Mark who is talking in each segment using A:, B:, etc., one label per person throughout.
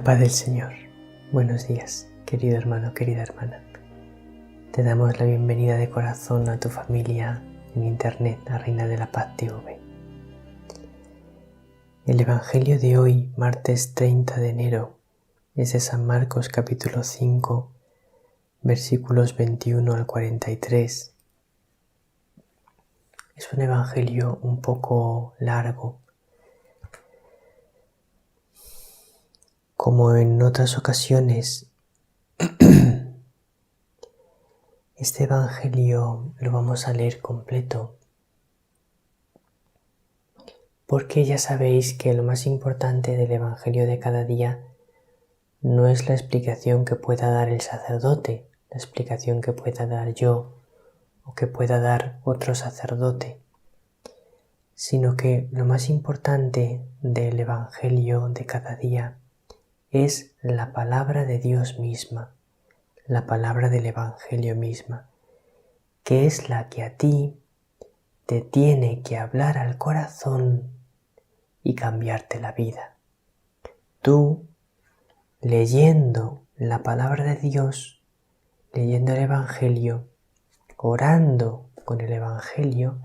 A: La paz del Señor. Buenos días, querido hermano, querida hermana. Te damos la bienvenida de corazón a tu familia en Internet, a Reina de la Paz TV. El Evangelio de hoy, martes 30 de enero, es de San Marcos capítulo 5, versículos 21 al 43. Es un Evangelio un poco largo. Como en otras ocasiones, este Evangelio lo vamos a leer completo, porque ya sabéis que lo más importante del Evangelio de cada día no es la explicación que pueda dar el sacerdote, la explicación que pueda dar yo o que pueda dar otro sacerdote, sino que lo más importante del Evangelio de cada día es la palabra de Dios misma, la palabra del Evangelio misma, que es la que a ti te tiene que hablar al corazón y cambiarte la vida. Tú, leyendo la palabra de Dios, leyendo el Evangelio, orando con el Evangelio,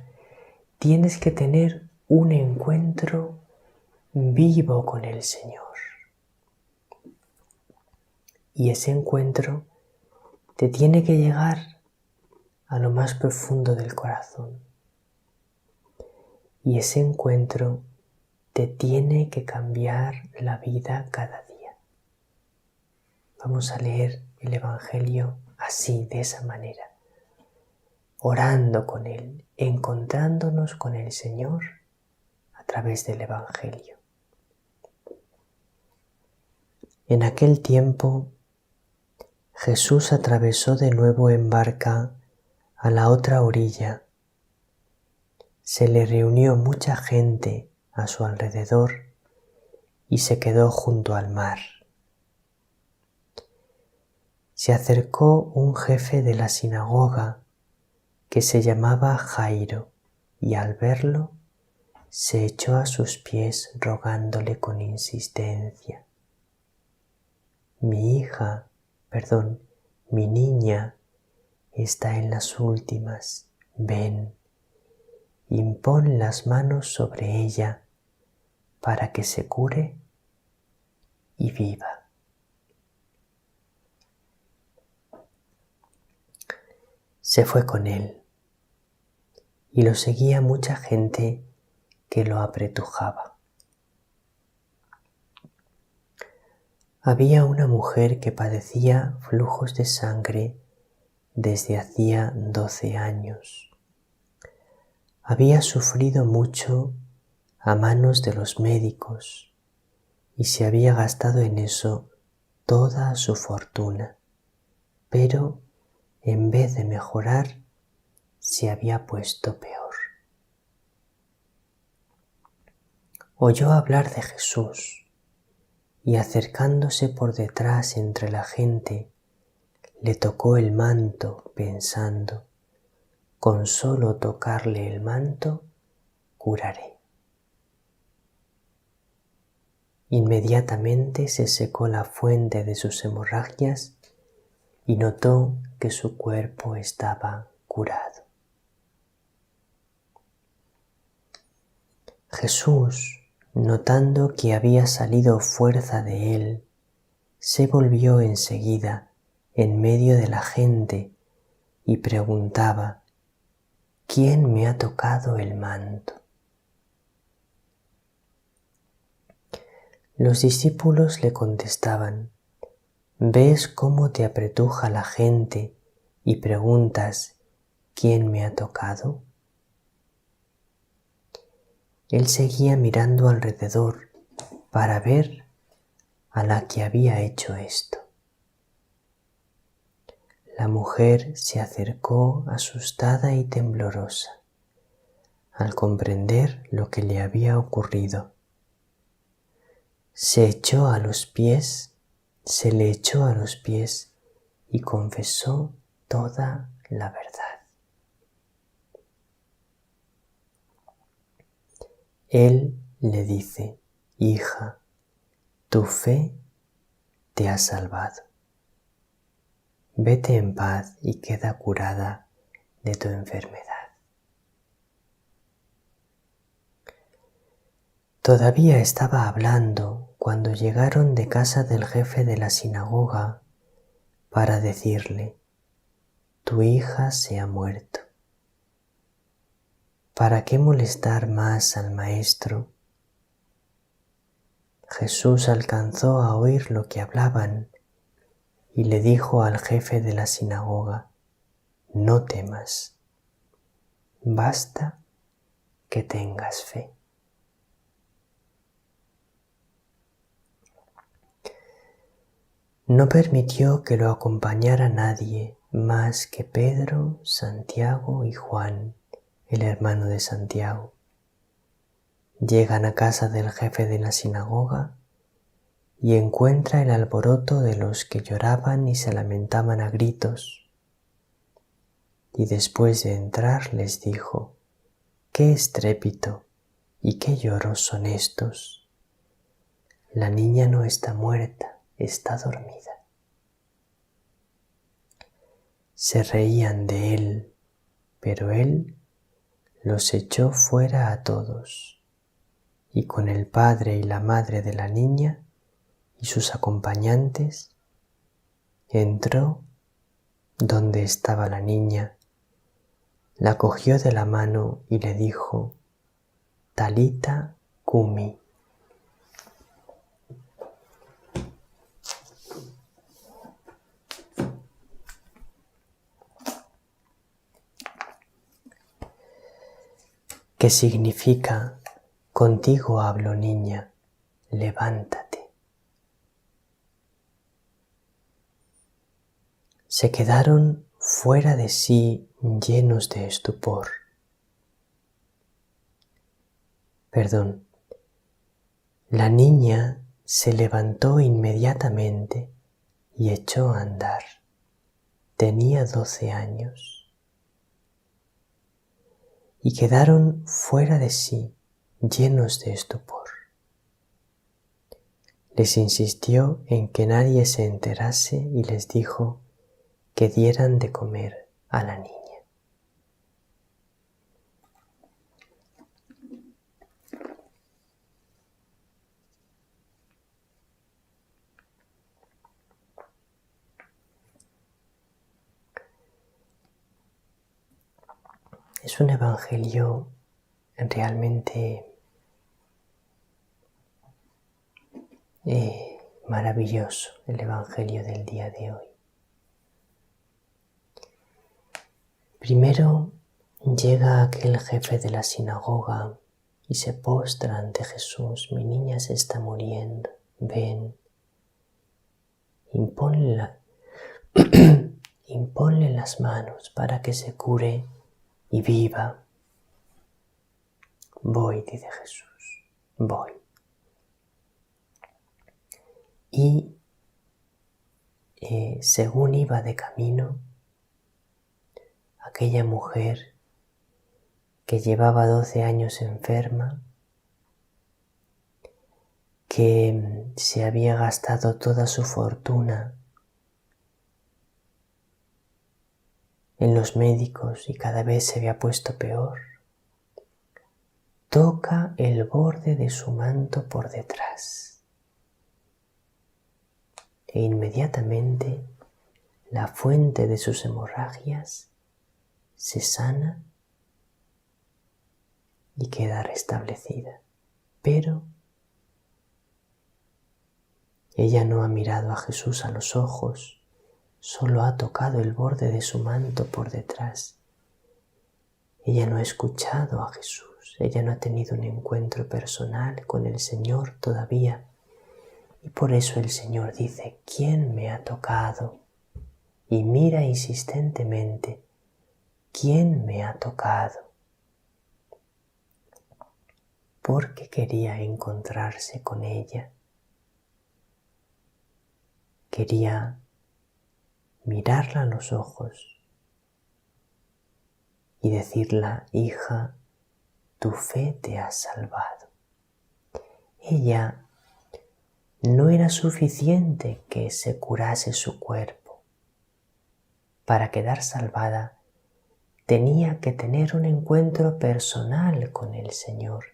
A: tienes que tener un encuentro vivo con el Señor. Y ese encuentro te tiene que llegar a lo más profundo del corazón. Y ese encuentro te tiene que cambiar la vida cada día. Vamos a leer el Evangelio así, de esa manera, orando con Él, encontrándonos con el Señor a través del Evangelio. En aquel tiempo, Jesús atravesó de nuevo en barca a la otra orilla. Se le reunió mucha gente a su alrededor y se quedó junto al mar. Se acercó un jefe de la sinagoga que se llamaba Jairo y al verlo se echó a sus pies rogándole con insistencia: mi niña está en las últimas. Ven, impon las manos sobre ella para que se cure y viva. Se fue con él y lo seguía mucha gente que lo apretujaba. Había una mujer que padecía flujos de sangre desde hacía 12 años. Había sufrido mucho a manos de los médicos y se había gastado en eso toda su fortuna, pero en vez de mejorar, se había puesto peor. Oyó hablar de Jesús y acercándose por detrás entre la gente, le tocó el manto pensando: con solo tocarle el manto, curaré. Inmediatamente se secó la fuente de sus hemorragias y notó que su cuerpo estaba curado. Jesús, notando que había salido fuerza de él, se volvió enseguida en medio de la gente y preguntaba: ¿quién me ha tocado el manto? Los discípulos le contestaban: ¿ves cómo te apretuja la gente y preguntas: ¿quién me ha tocado? Él seguía mirando alrededor para ver a la que había hecho esto. La mujer se acercó asustada y temblorosa al comprender lo que le había ocurrido. Se le echó a los pies y confesó toda la verdad. Él le dice: hija, tu fe te ha salvado. Vete en paz y queda curada de tu enfermedad. Todavía estaba hablando cuando llegaron de casa del jefe de la sinagoga para decirle: tu hija se ha muerto. ¿Para qué molestar más al maestro? Jesús alcanzó a oír lo que hablaban y le dijo al jefe de la sinagoga: no temas, basta que tengas fe. No permitió que lo acompañara nadie más que Pedro, Santiago y Juan, el hermano de Santiago. Llegan a casa del jefe de la sinagoga y encuentra el alboroto de los que lloraban y se lamentaban a gritos. Y después de entrar les dijo: «¿Qué estrépito y qué lloros son estos? La niña no está muerta, está dormida». Se reían de él, pero él los echó fuera a todos, y con el padre y la madre de la niña y sus acompañantes entró donde estaba la niña, la cogió de la mano y le dijo: «Talita cumi», que significa: «Contigo hablo, niña, levántate». Se quedaron fuera de sí, llenos de estupor. La niña se levantó inmediatamente y echó a andar. Tenía 12 años. Y quedaron fuera de sí, llenos de estupor. Les insistió en que nadie se enterase y les dijo que dieran de comer a la niña. Es un evangelio realmente maravilloso, el evangelio del día de hoy. Primero llega aquel jefe de la sinagoga y se postra ante Jesús: «Mi niña se está muriendo, ven, imponle las manos para que se cure y viva». «Voy», dice Jesús, «voy». Y según iba de camino, aquella mujer que llevaba 12 años enferma, que se había gastado toda su fortuna en los médicos y cada vez se había puesto peor, toca el borde de su manto por detrás e inmediatamente la fuente de sus hemorragias se sana y queda restablecida. Pero ella no ha mirado a Jesús a los ojos, solo ha tocado el borde de su manto por detrás. Ella no ha escuchado a Jesús, ella no ha tenido un encuentro personal con el Señor todavía. Y por eso el Señor dice: «¿Quién me ha tocado?». Y mira insistentemente: «¿Quién me ha tocado?». Porque quería encontrarse con ella. Quería mirarla a los ojos y decirle: «Hija, tu fe te ha salvado». Ella no era suficiente que se curase su cuerpo. Para quedar salvada, tenía que tener un encuentro personal con el Señor.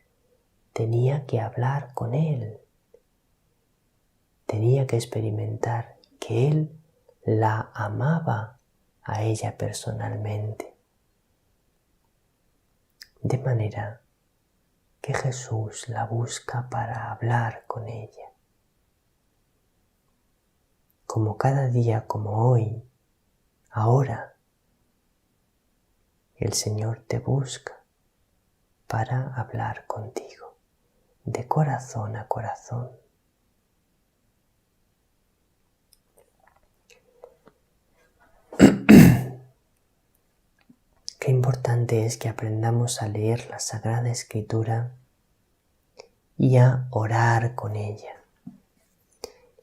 A: Tenía que hablar con Él. Tenía que experimentar que Él la amaba a ella personalmente. De manera que Jesús la busca para hablar con ella. Como cada día, como hoy, ahora, el Señor te busca para hablar contigo, de corazón a corazón. Qué importante es que aprendamos a leer la Sagrada Escritura y a orar con ella.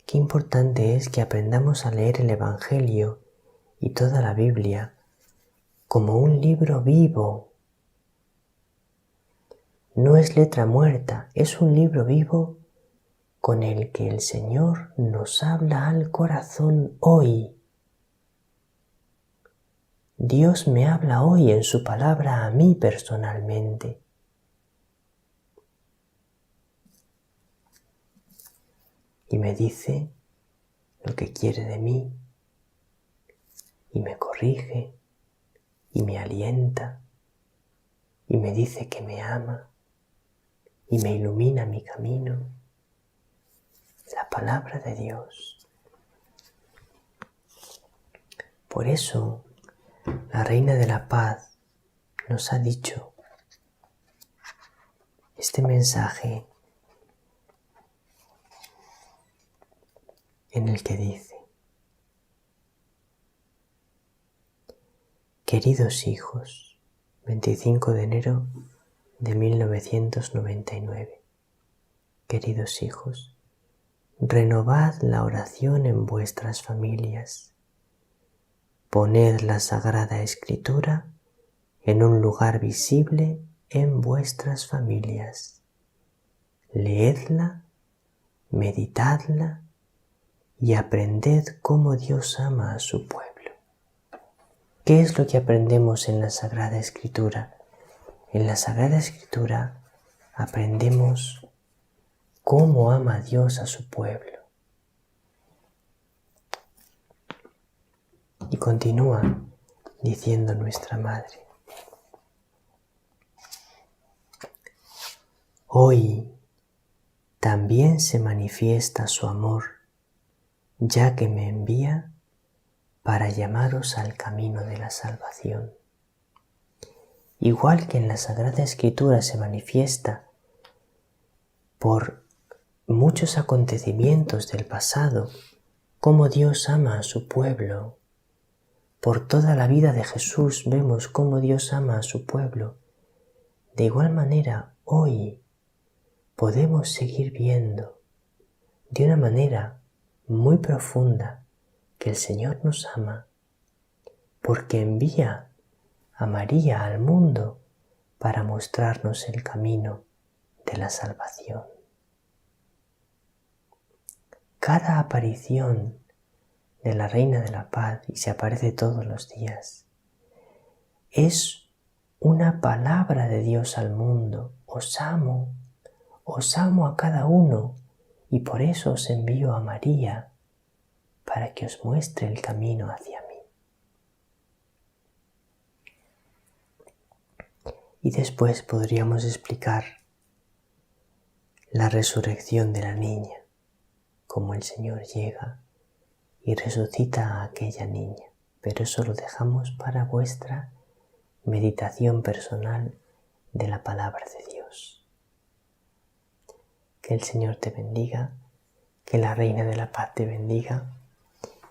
A: Qué importante es que aprendamos a leer el Evangelio y toda la Biblia como un libro vivo. No es letra muerta, es un libro vivo con el que el Señor nos habla al corazón hoy. Dios me habla hoy en su palabra a mí personalmente. Y me dice lo que quiere de mí, y me corrige, y me alienta, y me dice que me ama, y me ilumina mi camino. La palabra de Dios. Por eso, la Reina de la Paz nos ha dicho este mensaje en el que dice: queridos hijos, 25 de enero de 1999. Queridos hijos, renovad la oración en vuestras familias. Poned la Sagrada Escritura en un lugar visible en vuestras familias. Leedla, meditadla y aprended cómo Dios ama a su pueblo. ¿Qué es lo que aprendemos en la Sagrada Escritura? En la Sagrada Escritura aprendemos cómo ama Dios a su pueblo. Y continúa diciendo nuestra Madre: hoy también se manifiesta su amor, ya que me envía para llamaros al camino de la salvación. Igual que en la Sagrada Escritura se manifiesta por muchos acontecimientos del pasado, cómo Dios ama a su pueblo. Por toda la vida de Jesús vemos cómo Dios ama a su pueblo. De igual manera, hoy podemos seguir viendo de una manera muy profunda que el Señor nos ama, porque envía a María al mundo para mostrarnos el camino de la salvación. Cada aparición de la Reina de la Paz, y se aparece todos los días, es una palabra de Dios al mundo. Os amo a cada uno, y por eso os envío a María, para que os muestre el camino hacia mí. Y después podríamos explicar la resurrección de la niña, cómo el Señor llega y resucita a aquella niña, pero eso lo dejamos para vuestra meditación personal de la palabra de Dios. Que el Señor te bendiga, que la Reina de la Paz te bendiga.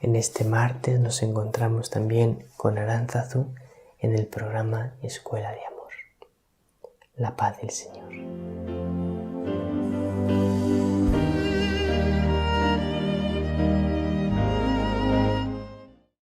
A: En este martes nos encontramos también con Aránzazu en el programa Escuela de Amor. La paz del Señor.